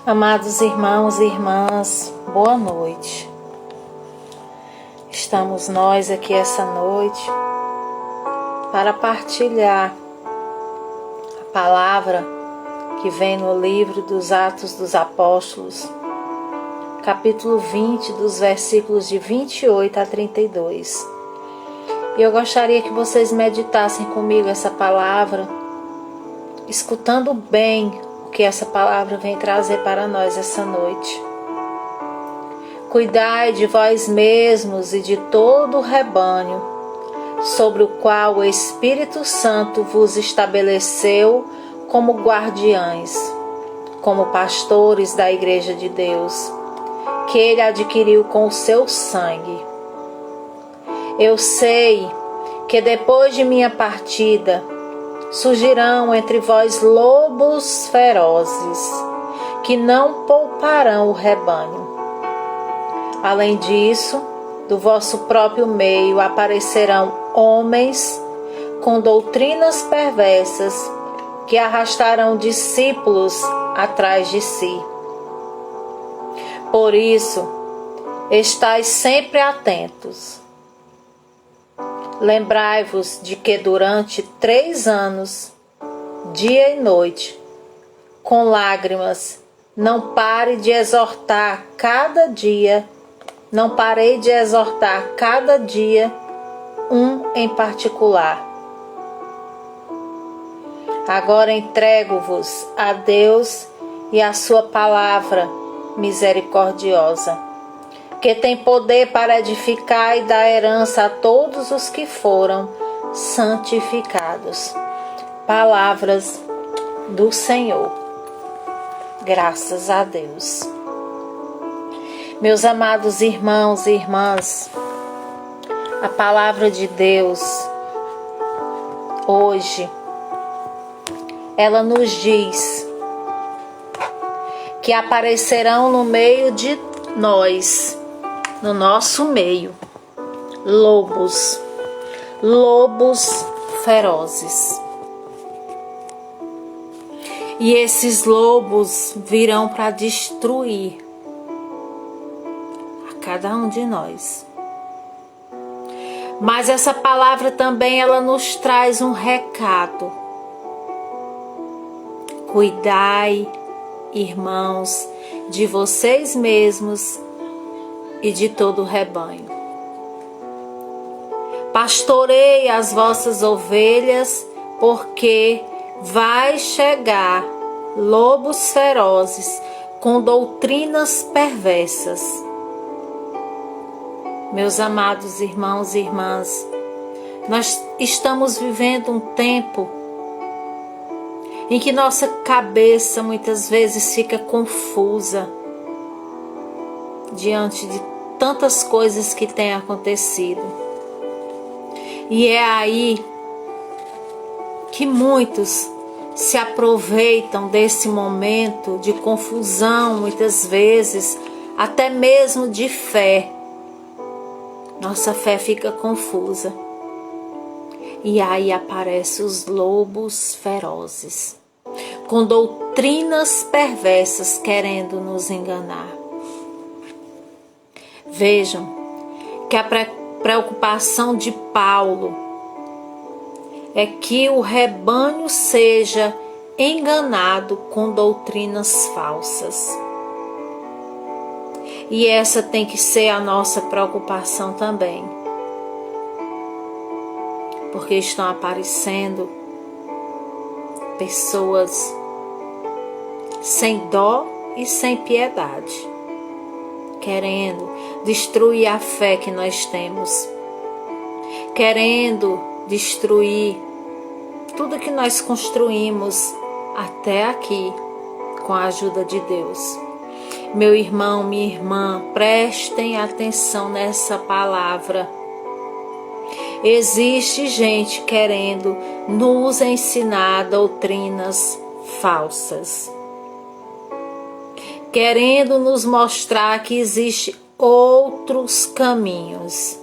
Amados irmãos e irmãs, boa noite. Estamos nós aqui essa noite para partilhar a palavra que vem no livro dos Atos dos Apóstolos, capítulo 20, dos versículos de 28 a 32. E eu gostaria que vocês meditassem comigo essa palavra, escutando bem o que essa palavra vem trazer para nós essa noite. Cuidai de vós mesmos e de todo o rebanho, sobre o qual o Espírito Santo vos estabeleceu como guardiães, como pastores da Igreja de Deus, que Ele adquiriu com o seu sangue. Eu sei que depois de minha partida surgirão entre vós lobos ferozes, que não pouparão o rebanho. Além disso, do vosso próprio meio aparecerão homens com doutrinas perversas, que arrastarão discípulos atrás de si. Por isso, estais sempre atentos. Lembrai-vos de que durante 3 anos, dia e noite, com lágrimas, não parei de exortar cada dia um em particular. Agora entrego-vos a Deus e a sua palavra misericordiosa, que tem poder para edificar e dar herança a todos os que foram santificados. Palavras do Senhor. Graças a Deus. Meus amados irmãos e irmãs, a palavra de Deus hoje, ela nos diz que aparecerão no meio de nós, no nosso meio, lobos ferozes. E esses lobos virão para destruir a cada um de nós. Mas essa palavra também ela nos traz um recado. Cuidai, irmãos, de vocês mesmos e de todo o rebanho. Pastorei as vossas ovelhas, porque vai chegar lobos ferozes com doutrinas perversas. Meus amados irmãos e irmãs, nós estamos vivendo um tempo em que nossa cabeça muitas vezes fica confusa diante de tantas coisas que têm acontecido. E é aí que muitos se aproveitam desse momento de confusão, muitas vezes até mesmo de fé. Nossa fé fica confusa. E aí aparecem os lobos ferozes, com doutrinas perversas querendo nos enganar. Vejam que a preocupação de Paulo é que o rebanho seja enganado com doutrinas falsas. E essa tem que ser a nossa preocupação também. Porque estão aparecendo pessoas sem dó e sem piedade, querendo destruir a fé que nós temos, querendo destruir tudo que nós construímos até aqui com a ajuda de Deus. Meu irmão, minha irmã, prestem atenção nessa palavra. Existe gente querendo nos ensinar doutrinas falsas, querendo nos mostrar que existem outros caminhos,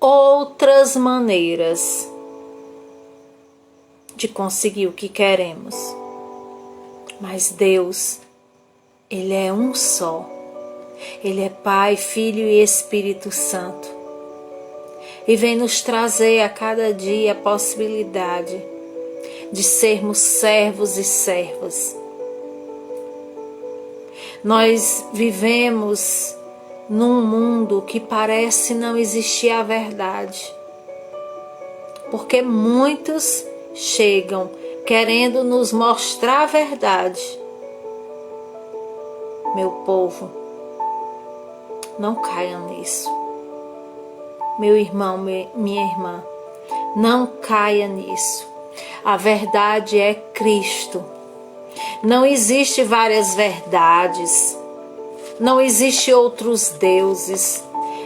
outras maneiras de conseguir o que queremos. Mas Deus Ele é um só. Ele é Pai, Filho e Espírito Santo. E vem nos trazer a cada dia a possibilidade de sermos servos e servas. Nós vivemos num mundo que parece não existir a verdade. Porque muitos chegam querendo nos mostrar a verdade. Meu povo, não caiam nisso. Meu irmão, minha irmã, não caia nisso. A verdade é Cristo. Não existe várias verdades. Não existe outros deuses.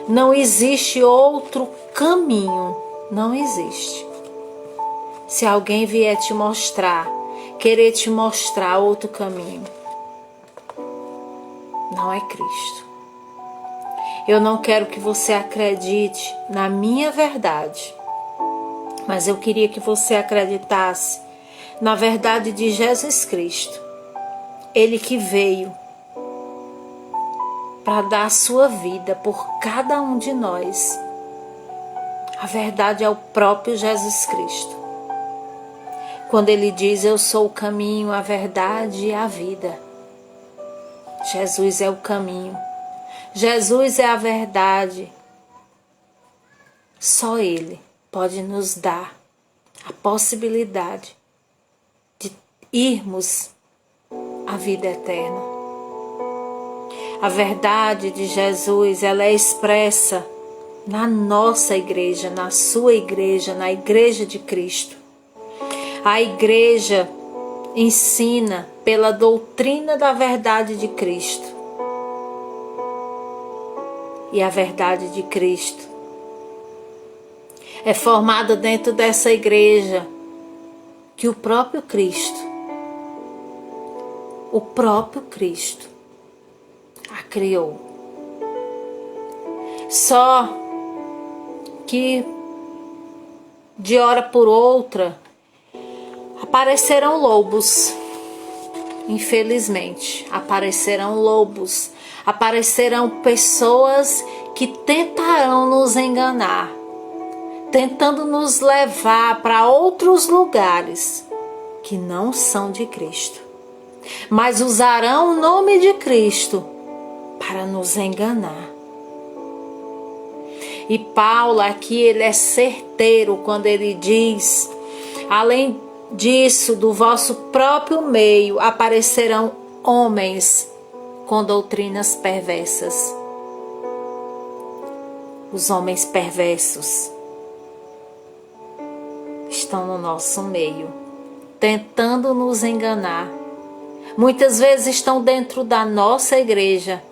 Não existe outro caminho. Não existe. Se alguém vier te mostrar, querer te mostrar outro caminho, não é Cristo. Eu não quero que você acredite na minha verdade, mas eu queria que você acreditasse na verdade de Jesus Cristo. Ele que veio para dar a sua vida por cada um de nós. A verdade é o próprio Jesus Cristo. Quando ele diz, eu sou o caminho, a verdade e a vida. Jesus é o caminho. Jesus é a verdade. Só Ele pode nos dar a possibilidade de irmos à vida eterna. A verdade de Jesus, ela é expressa na nossa igreja, na sua igreja, na igreja de Cristo. A igreja ensina pela doutrina da verdade de Cristo. E a verdade de Cristo é formada dentro dessa igreja que o próprio Cristo a criou. Só que de hora por outra aparecerão lobos. Infelizmente, aparecerão lobos. Aparecerão pessoas que tentarão nos enganar, tentando nos levar para outros lugares que não são de Cristo, mas usarão o nome de Cristo para nos enganar. E Paulo aqui, ele é certeiro quando ele diz, além disso, do vosso próprio meio aparecerão homens com doutrinas perversas. Os homens perversos estão no nosso meio, tentando nos enganar. Muitas vezes estão dentro da nossa igreja,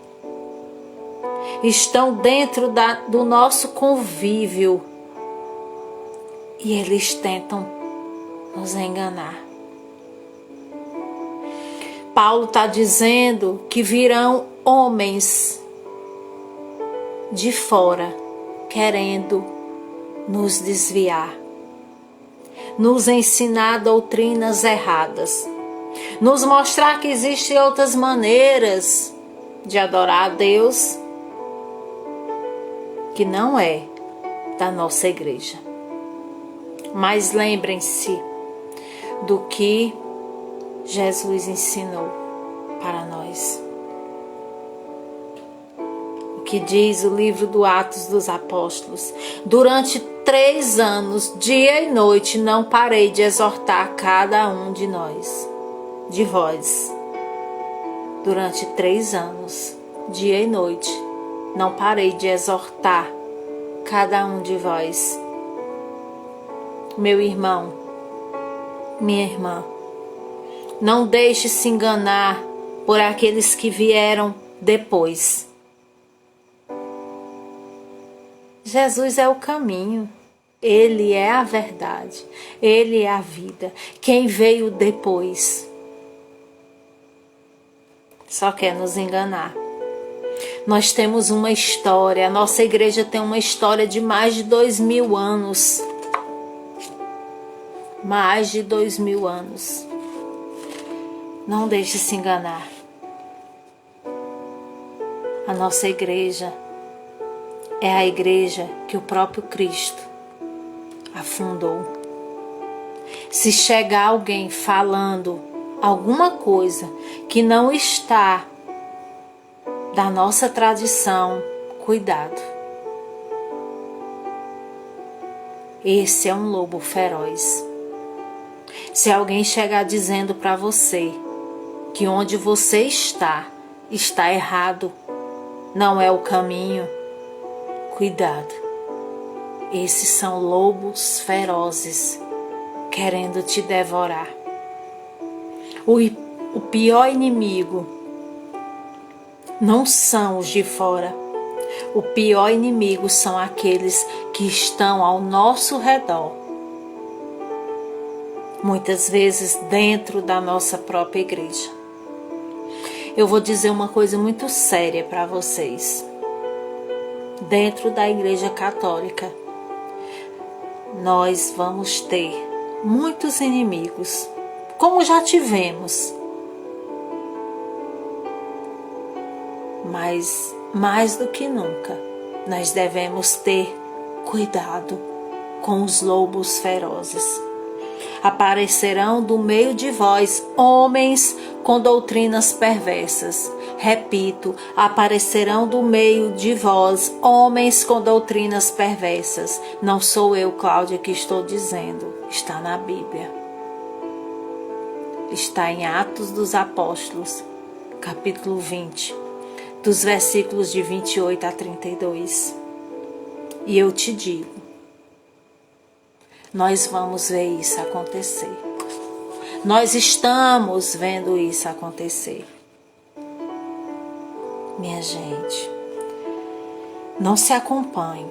estão dentro do nosso convívio e eles tentam nos enganar. Paulo está dizendo que virão homens de fora querendo nos desviar, nos ensinar doutrinas erradas, nos mostrar que existem outras maneiras de adorar a Deus que não é da nossa igreja. Mas lembrem-se do que Jesus ensinou para nós. O que diz o livro do Atos dos Apóstolos: durante 3 anos, dia e noite, não parei de exortar cada um de vós. Durante 3 anos, dia e noite, não parei de exortar cada um de vós. Meu irmão, minha irmã, não deixe se enganar por aqueles que vieram depois. Jesus é o caminho, Ele é a verdade, Ele é a vida. Quem veio depois só quer nos enganar. Nós temos uma história, a nossa igreja tem uma história de mais de 2000 anos. Mais de 2000 anos. Não deixe se enganar. A nossa igreja é a igreja que o próprio Cristo afundou. Se chegar alguém falando alguma coisa que não está da nossa tradição, cuidado. Esse é um lobo feroz. Se alguém chegar dizendo para você que onde você está errado, não é o caminho, cuidado. Esses são lobos ferozes querendo te devorar. O pior inimigo não são os de fora. O pior inimigo são aqueles que estão ao nosso redor. Muitas vezes dentro da nossa própria igreja. Eu vou dizer uma coisa muito séria para vocês. Dentro da Igreja Católica, nós vamos ter muitos inimigos, como já tivemos. Mas, mais do que nunca, nós devemos ter cuidado com os lobos ferozes. Aparecerão do meio de vós homens com doutrinas perversas. Repito, aparecerão do meio de vós homens com doutrinas perversas. Não sou eu, Cláudia, que estou dizendo. Está na Bíblia. Está em Atos dos Apóstolos, capítulo 20, dos versículos de 28 a 32. E eu te digo, nós vamos ver isso acontecer. Nós estamos vendo isso acontecer. Minha gente, não se acompanhe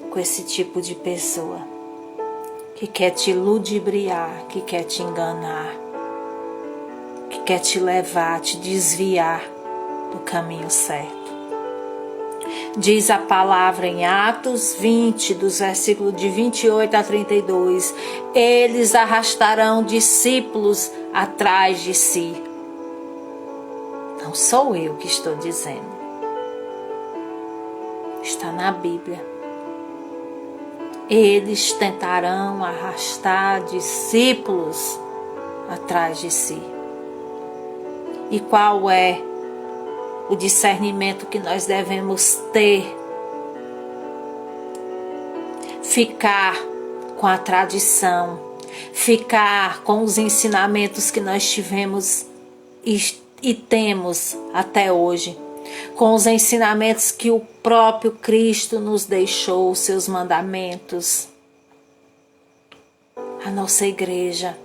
com esse tipo de pessoa que quer te ludibriar, que quer te enganar, que quer te levar, te desviar do caminho certo. Diz a palavra em Atos 20, dos versículos de 28 a 32. Eles arrastarão discípulos atrás de si. Não sou eu que estou dizendo. Está na Bíblia. Eles tentarão arrastar discípulos atrás de si. E qual é o discernimento que nós devemos ter? Ficar com a tradição, ficar com os ensinamentos que nós tivemos e temos até hoje, com os ensinamentos que o próprio Cristo nos deixou, os seus mandamentos. A nossa igreja,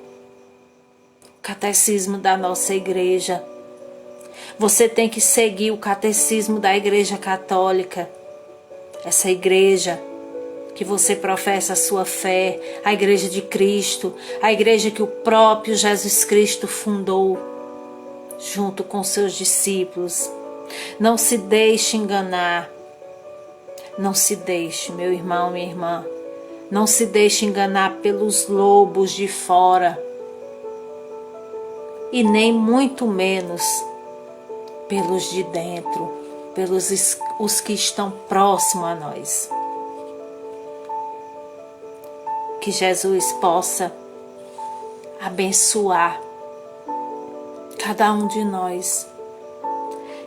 o catecismo da nossa igreja. Você tem que seguir o catecismo da Igreja Católica. Essa igreja que você professa a sua fé, a Igreja de Cristo, a igreja que o próprio Jesus Cristo fundou, junto com seus discípulos. Não se deixe enganar. Não se deixe, meu irmão, minha irmã. Não se deixe enganar pelos lobos de fora. E nem muito menos pelos de dentro, pelos os que estão próximos a nós. Que Jesus possa abençoar cada um de nós.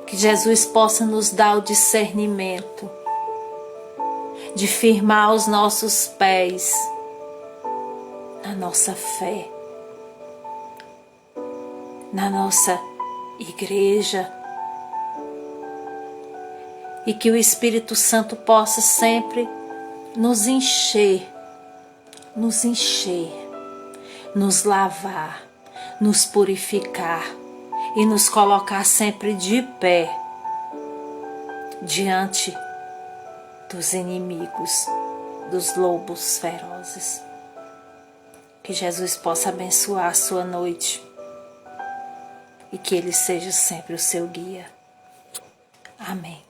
Que Jesus possa nos dar o discernimento de firmar os nossos pés na nossa fé, na nossa igreja. E que o Espírito Santo possa sempre nos encher, nos lavar, nos purificar e nos colocar sempre de pé diante dos inimigos, dos lobos ferozes. Que Jesus possa abençoar a sua noite e que Ele seja sempre o seu guia. Amém.